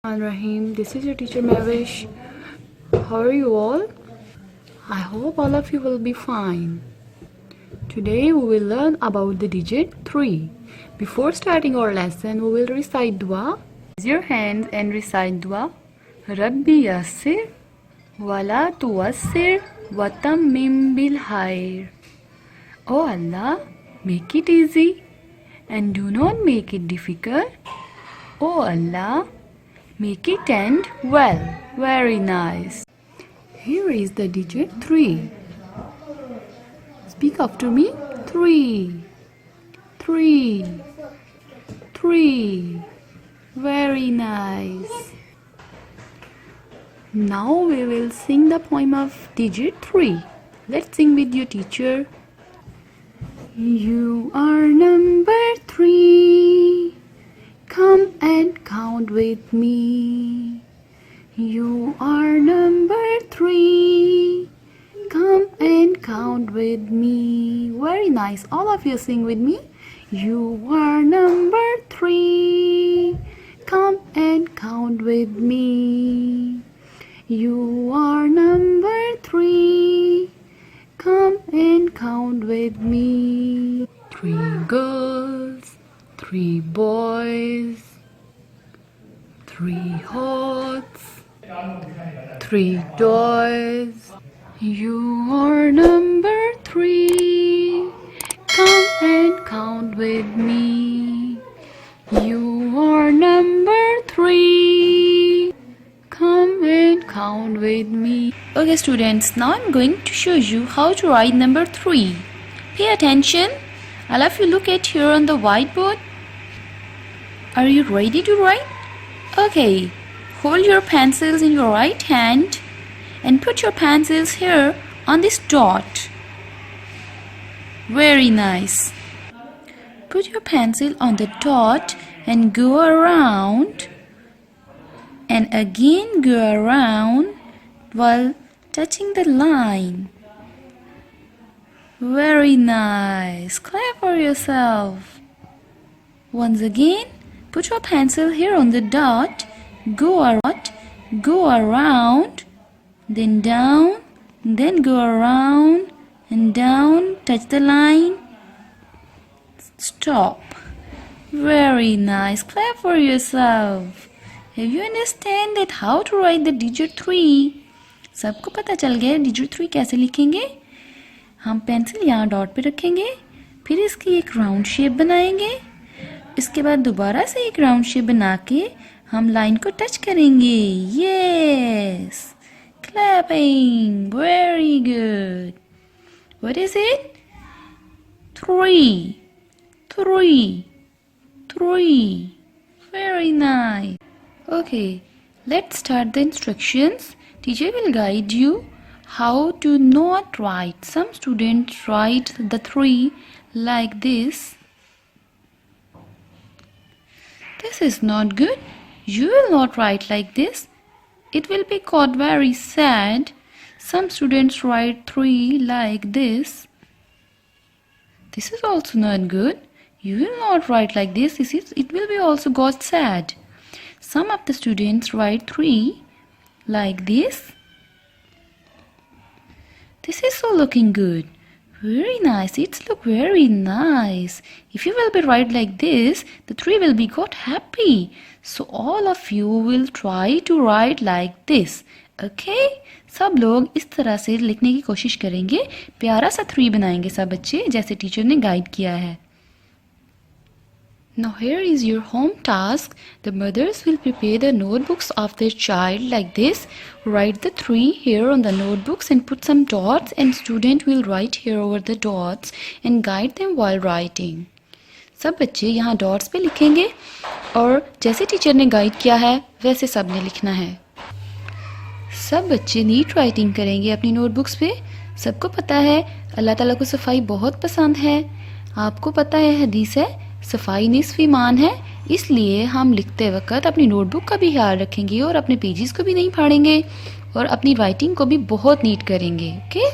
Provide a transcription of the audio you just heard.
Rahim, this is your teacher Mavish. How are you all? I hope all of you will be fine. Today we will learn about the digit 3. Before starting our lesson, we will recite dua. Raise your hands and recite dua. Rabbi yassir wala tuwassir wa tammim bil khair. Oh Allah, make it easy and do not make it difficult. Oh Allah, make it end well. Very nice. Here is the digit 3. Speak after me. 3. 3. 3. Very nice. Now we will sing the poem of digit 3. Let's sing with your teacher. You are number 3. Come and count with me. You are number 3. Come and count with me. Very nice. All of you sing with me. You are number 3. Come and count with me. You are number 3. Come and count with me. 3 girls, 3 boys, 3 hawks, 3 toys. You are number 3. Come and count with me. You are number 3. Come and count with me. Okay students, now I'm going to show you how to write number 3. Pay attention. All of you look at here on the whiteboard. Are you ready to write? Okay, hold your pencils in your right hand and put your pencils here on this dot. Very nice. Put your pencil on the dot and go around and again go around while touching the line. Very nice. Clap for yourself. Once again, put your pencil here on the dot, go around, then down, then go around and down, touch the line, stop. Very nice. Clap for yourself. Have you understand that how to write the digit 3? सबको पता चल गया digit 3 कैसे लिखेंगे? हम pencil यहाँ dot पे रखेंगे, फिर इसकी एक राउंड शेप बनाएंगे, इसके बाद दोबारा से एक राउंड शेप बना के हम लाइन को टच करेंगे. Yes, clapping. Very good. What is it? 3. 3. 3. Very nice. Okay, let's start the instructions. Teacher will guide you how to not write. Some students write the 3 like this. This is not good. You will not write like this. It will be caught very sad. Some students write 3 like this. This is also not good. You will not write like this. It will be also got sad. Some of the students write 3 like this. This is so looking good. Very nice. It's look very nice. If you will be write like this, the 3 will be got happy. So all of you will try to write like this. Okay? सब लोग इस तरह से लिखने की कोशिश करेंगे. प्यारा सा 3 बनाएंगे सब बच्चे, जैसे टीचर ने गाइड किया है. Now here is your home task. The mothers will prepare the notebooks of their child like this. Write the 3 here on the notebooks and put some dots, and student will write here over the dots and guide them while writing. सब बच्चे यहाँ dots पे लिखेंगे और जैसे teacher ने guide किया है वैसे सब ने लिखना है. सब बच्चे नीट राइटिंग करेंगे अपनी नोटबुक्स पे. सबको पता है अल्लाह ताला को सफाई बहुत पसंद है. आपको पता है हदीस है सफाई निस्फ़ ईमान है. इसलिए हम लिखते वक्त अपनी नोटबुक का भी ख्याल रखेंगे और अपने पेजेस को भी नहीं फाड़ेंगे और अपनी राइटिंग को भी बहुत नीट करेंगे. ओके.